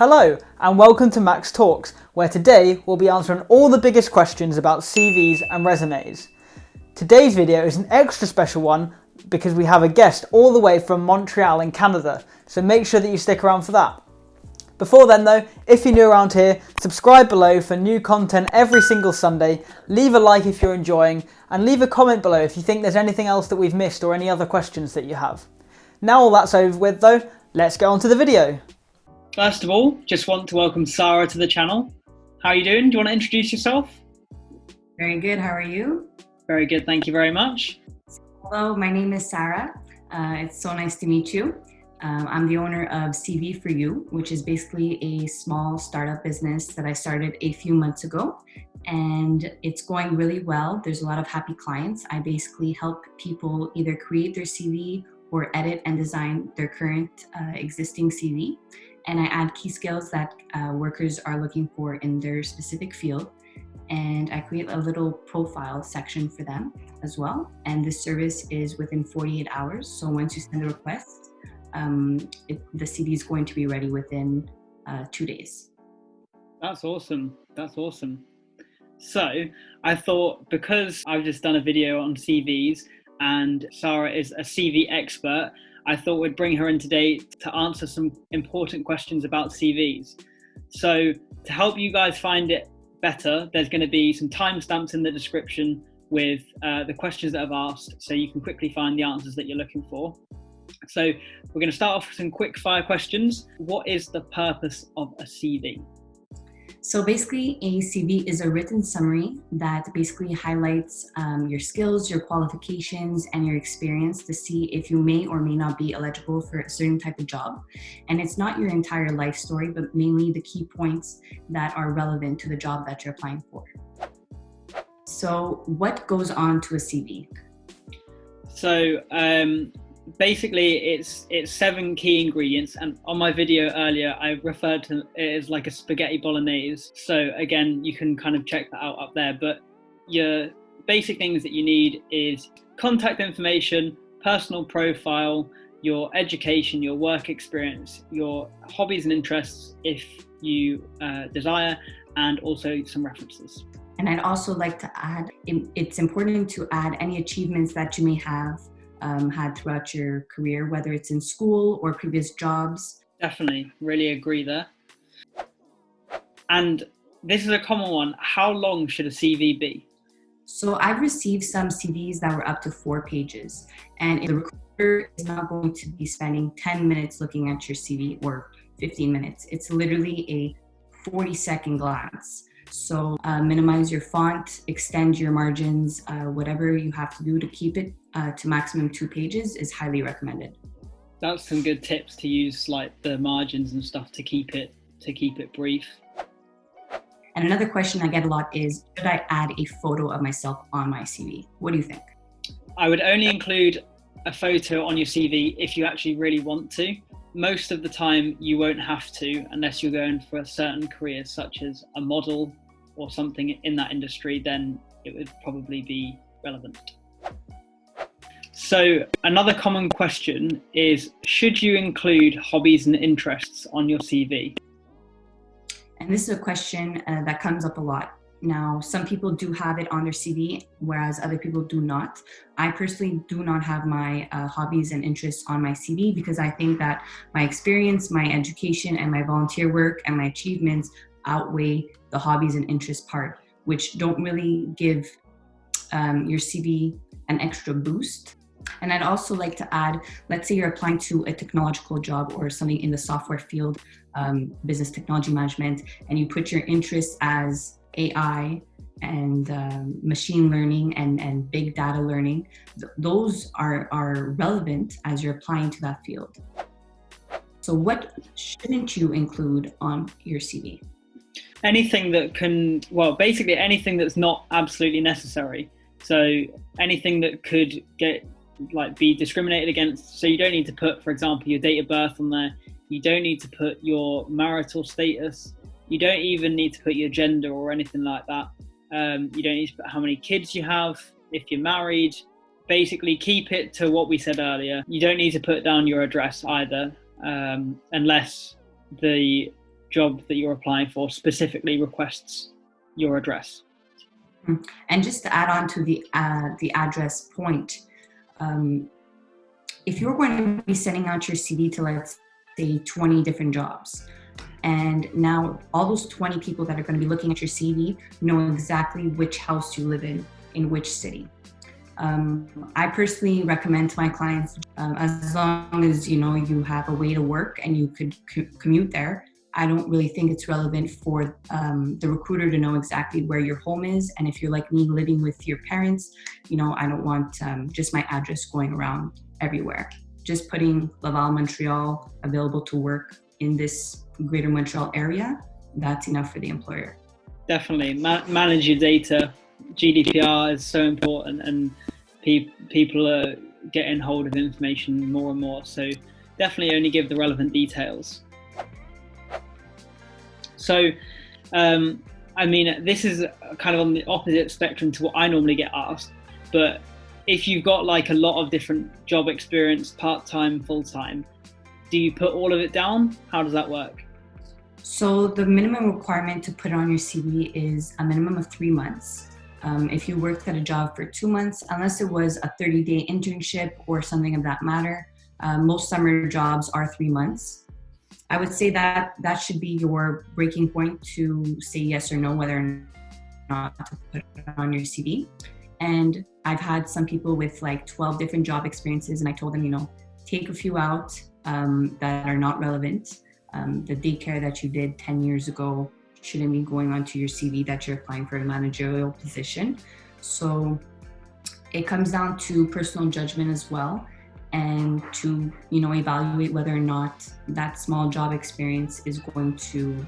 Hello and welcome to Max Talks, where today we'll be answering all the biggest questions about CVs and resumes. Today's video is an extra special one because we have a guest all the way from Montreal in Canada, so make sure that you stick around for that. Before then though, if you're new around here, subscribe below for new content every single Sunday, leave a like if you're enjoying, and leave a comment below if you think there's anything else that we've missed or any other questions that you have. Now all that's over with though, let's get on to the video. First of all, just want to welcome Sarah to the channel. How are you doing? Do you want to introduce yourself? Very good. How are you? Very good. Thank you very much. Hello, my name is Sarah. It's so nice to meet you. I'm the owner of CV for You, which is basically a small startup business that I started a few months ago, and it's going really well. There's a lot of happy clients. I basically help people either create their CV or edit and design their current existing CV. And I add key skills that workers are looking for in their specific field. And I create a little profile section for them as well. And this service is within 48 hours. So once you send a request, the CV is going to be ready within 2 days. That's awesome. That's awesome. So I thought, because I've just done a video on CVs and Sarah is a CV expert, I thought we'd bring her in today to answer some important questions about CVs. So to help you guys find it better, there's going to be some timestamps in the description with the questions that I've asked, so you can quickly find the answers that you're looking for. So we're going to start off with some quick fire questions. What is the purpose of a CV? So basically, a CV is a written summary that basically highlights your skills, your qualifications, and your experience to see if you may or may not be eligible for a certain type of job. And it's not your entire life story, but mainly the key points that are relevant to the job that you're applying for. So what goes on to a CV? So basically it's 7 key ingredients, and on my video earlier I referred to it as like a spaghetti bolognese, so again you can kind of check that out up there. But your basic things that you need is contact information, personal profile, your education, your work experience, your hobbies and interests if you desire, and also some references. And I'd also like to add, it's important to add any achievements that you may have had throughout your career, whether it's in school or previous jobs. Definitely, really agree there. And this is a common one. How long should a CV be? So I've received some CVs that were up to 4 pages, and the recruiter is not going to be spending 10 minutes looking at your CV or 15 minutes. It's literally a 40-second glance. So minimize your font, extend your margins, whatever you have to do to keep it to maximum 2 pages is highly recommended. That's some good tips to use, like the margins and stuff, to keep it brief. And another question I get a lot is, should I add a photo of myself on my CV? What do you think? I would only include a photo on your CV if you actually really want to. Most of the time you won't have to, unless you're going for a certain career such as a model or something in that industry, then it would probably be relevant. So another common question is, should you include hobbies and interests on your CV? And this is a question that comes up a lot. Now, some people do have it on their CV, whereas other people do not. I personally do not have my hobbies and interests on my CV because I think that my experience, my education, and my volunteer work and my achievements outweigh the hobbies and interests part, which don't really give your CV an extra boost. And I'd also like to add, let's say you're applying to a technological job or something in the software field, business technology management, and you put your interests as AI and machine learning and big data learning. Those are relevant as you're applying to that field. So what shouldn't you include on your CV? Anything that can, well, basically anything that's not absolutely necessary. So anything that could be discriminated against. So you don't need to put, for example, your date of birth on there. You don't need to put your marital status. You don't even need to put your gender or anything like that. You don't need to put how many kids you have, if you're married. Basically keep it to what we said earlier. You don't need to put down your address either, unless the job that you're applying for specifically requests your address. And just to add on to the address point, if you're going to be sending out your CV to, let's say, 20 different jobs, and now all those 20 people that are going to be looking at your CV know exactly which house you live in which city. I personally recommend to my clients, as long as you have a way to work and you could commute there, I don't really think it's relevant for the recruiter to know exactly where your home is. And if you're like me, living with your parents, I don't want just my address going around everywhere. Just putting Laval, Montreal, available to work in this greater Montreal area, that's enough for the employer. Definitely. Manage your data. GDPR is so important, and people are getting hold of information more and more. So definitely only give the relevant details. So, this is kind of on the opposite spectrum to what I normally get asked, but if you've got like a lot of different job experience, part-time, full-time, do you put all of it down? How does that work? So the minimum requirement to put on your CV is a minimum of 3 months. If you worked at a job for 2 months, unless it was a 30-day internship or something of that matter, most summer jobs are 3 months. I would say that should be your breaking point to say yes or no, whether or not to put it on your CV. And I've had some people with like 12 different job experiences, and I told them, take a few out that are not relevant. The daycare that you did 10 years ago shouldn't be going onto your CV that you're applying for a managerial position. So it comes down to personal judgment as well, and to evaluate whether or not that small job experience is going to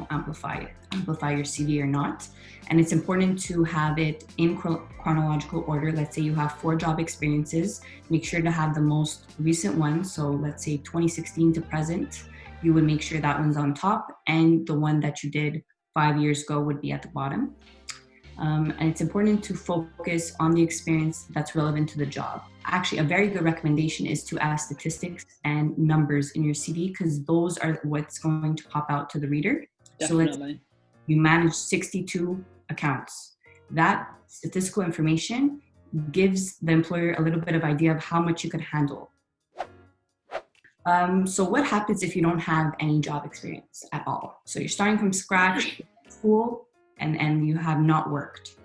amplify your CV or not. And it's important to have it in chronological order. Let's say you have 4 job experiences, make sure to have the most recent one. So let's say 2016 to present, you would make sure that one's on top, and the one that you did 5 years ago would be at the bottom. And it's important to focus on the experience that's relevant to the job. Actually, a very good recommendation is to add statistics and numbers in your CV, because those are what's going to pop out to the reader. Definitely. So you manage 62 accounts. That statistical information gives the employer a little bit of idea of how much you could handle. So what happens if you don't have any job experience at all? So you're starting from scratch, school, and you have not worked.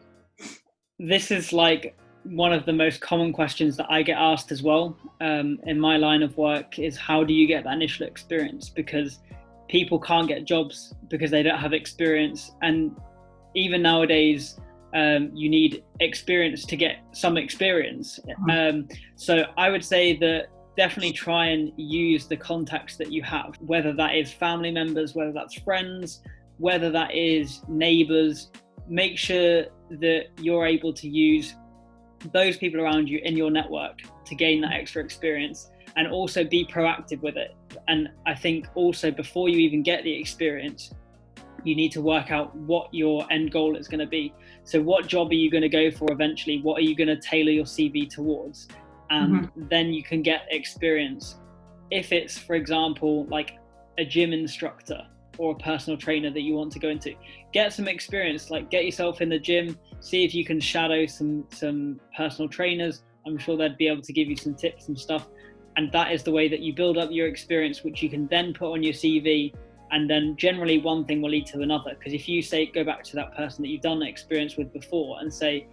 This is like one of the most common questions that I get asked as well in my line of work, is how do you get that initial experience? Because people can't get jobs because they don't have experience. And even nowadays, you need experience to get some experience. So I would say that definitely try and use the contacts that you have, whether that is family members, whether that's friends, whether that is neighbors. Make sure that you're able to use those people around you in your network to gain that extra experience, and also be proactive with it. And I think also, before you even get the experience, you need to work out what your end goal is going to be. So what job are you going to go for eventually? What are you going to tailor your CV towards? And then you can get experience. If it's, for example, like a gym instructor or a personal trainer that you want to go into, get some experience. Like, get yourself in the gym, see if you can shadow some personal trainers. I'm sure they'd be able to give you some tips and stuff. And that is the way that you build up your experience, which you can then put on your CV. And then generally one thing will lead to another. Because if you go back to that person that you've done experience with before and say,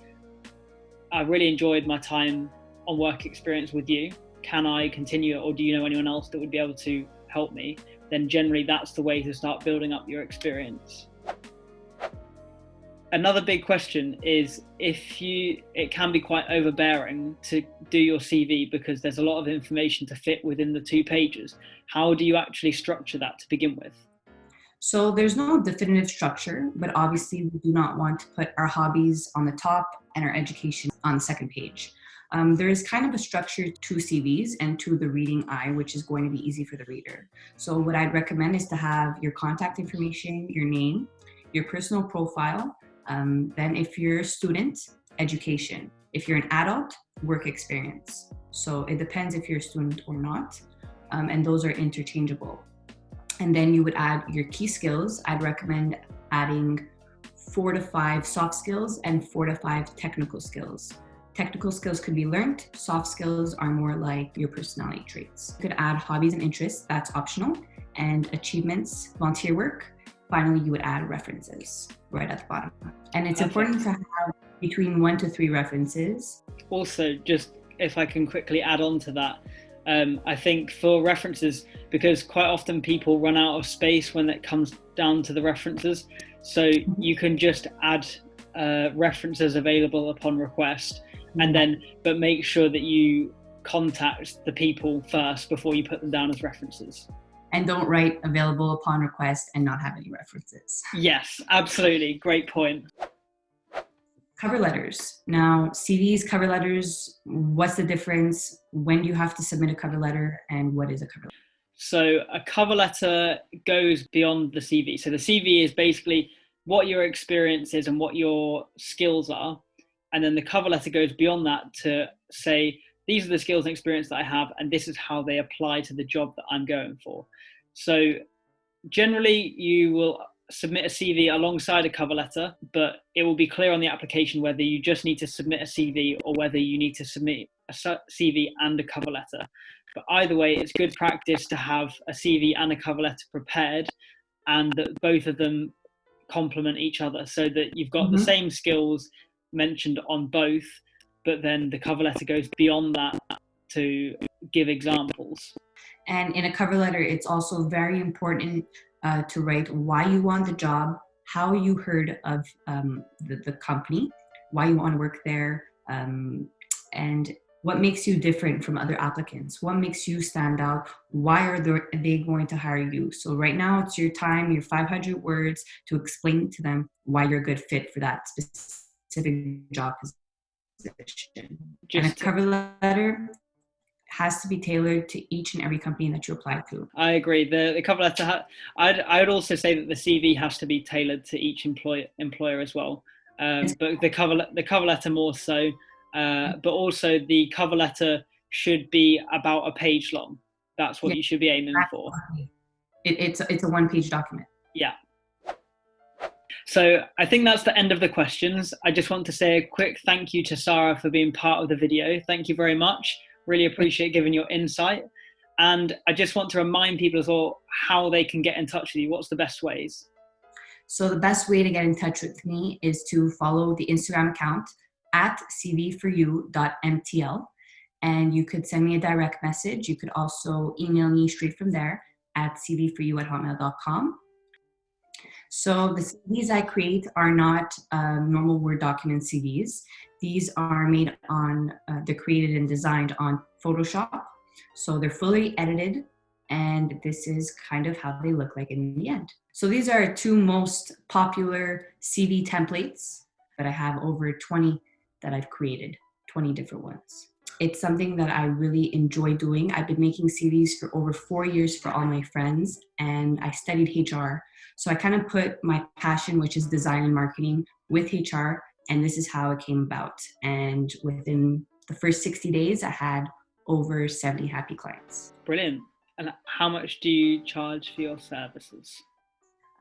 I really enjoyed my time on work experience with you, can I continue, or do you know anyone else that would be able to help me? Then generally that's the way to start building up your experience. Another big question is, it can be quite overbearing to do your CV because there's a lot of information to fit within the 2 pages. How do you actually structure that to begin with? So there's no definitive structure, but obviously we do not want to put our hobbies on the top and our education on the second page. There is kind of a structure to CVs and to the reading eye, which is going to be easy for the reader. So what I'd recommend is to have your contact information, your name, your personal profile. Then if you're a student, education. If you're an adult, work experience. So it depends if you're a student or not. And those are interchangeable. And then you would add your key skills. I'd recommend adding 4 to 5 soft skills and 4 to 5 technical skills. Technical skills could be learned. Soft skills are more like your personality traits. You could add hobbies and interests, that's optional, and achievements, volunteer work. Finally, you would add references right at the bottom. And it's important to have between 1 to 3 references. Also, just if I can quickly add on to that, I think for references, because quite often people run out of space when it comes down to the references, so you can just add references available upon request, and then but make sure that you contact the people first before you put them down as references. And don't write available upon request and not have any references. Yes, absolutely. Great point. Cover letters. Now, CVs, cover letters, what's the difference? When do you have to submit a cover letter, and what is a cover letter? So a cover letter goes beyond the CV. So the CV is basically what your experience is and what your skills are. And then the cover letter goes beyond that to say, these are the skills and experience that I have, and this is how they apply to the job that I'm going for. So generally you will submit a CV alongside a cover letter, but it will be clear on the application whether you just need to submit a CV or whether you need to submit a CV and a cover letter. But either way, it's good practice to have a CV and a cover letter prepared, and that both of them complement each other, so that you've got the same skills mentioned on both, but then the cover letter goes beyond that to give examples. And in a cover letter, it's also very important to write why you want the job, how you heard of the company, why you want to work there, and what makes you different from other applicants, what makes you stand out, why are they going to hire you. So right now it's your time, your 500 words to explain to them why you're a good fit for that specific job position. And a cover letter has to be tailored to each and every company that you apply to. I agree. The cover letter, I would also say that the CV has to be tailored to each employer as well. But the cover letter more so. But also the cover letter should be about a page long. That's what you should be aiming for. It's a one-page document. Yeah. So I think that's the end of the questions. I just want to say a quick thank you to Sarah for being part of the video. Thank you very much. Really appreciate giving your insight. And I just want to remind people as well how they can get in touch with you. What's the best ways? So the best way to get in touch with me is to follow the Instagram account at cvforyou.mtl, and you could send me a direct message. You could also email me straight from there at cvforyou@hotmail.com. So the CVs I create are not normal Word document CVs. These are made on, they're created and designed on Photoshop. So they're fully edited, and this is kind of how they look like in the end. So these are 2 most popular CV templates, but I have over 20 that I've created, 20 different ones. It's something that I really enjoy doing. I've been making CVs for over 4 years for all my friends, and I studied HR. So I kind of put my passion, which is design and marketing, with HR, and this is how it came about. And within the first 60 days, I had over 70 happy clients. Brilliant. And how much do you charge for your services?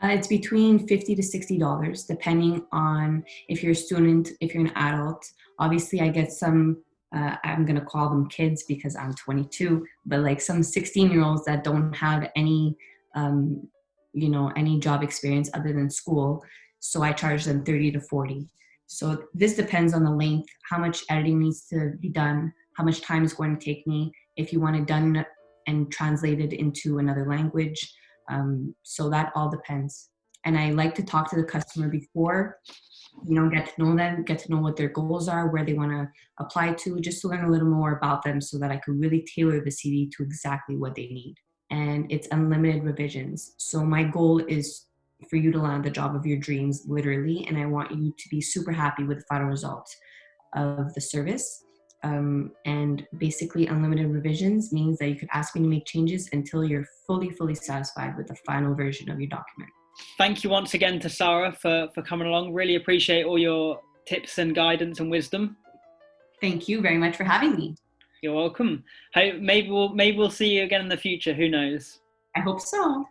It's between $50 to $60, depending on if you're a student, if you're an adult. Obviously, I get some, I'm going to call them kids because I'm 22, but like some 16-year-olds that don't have any, any job experience other than school. So I charge them $30 to $40. So this depends on the length, how much editing needs to be done, how much time is going to take me, if you want it done and translated into another language. So that all depends. And I like to talk to the customer before, get to know them, get to know what their goals are, where they want to apply to, just to learn a little more about them so that I could really tailor the CV to exactly what they need. And it's unlimited revisions. So my goal is for you to land the job of your dreams, literally. And I want you to be super happy with the final result of the service. And basically unlimited revisions means that you could ask me to make changes until you're fully satisfied with the final version of your document. Thank you once again to Sarah for coming along. Really appreciate all your tips and guidance and wisdom. Thank you very much for having me. You're welcome. Hey, maybe we'll see you again in the future. Who knows? I hope so.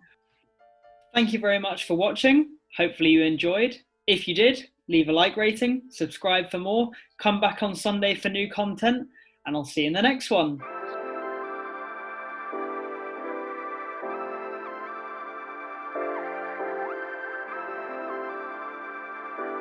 Thank you very much for watching. Hopefully you enjoyed. If you did, leave a like rating, subscribe for more, come back on Sunday for new content, and I'll see you in the next one.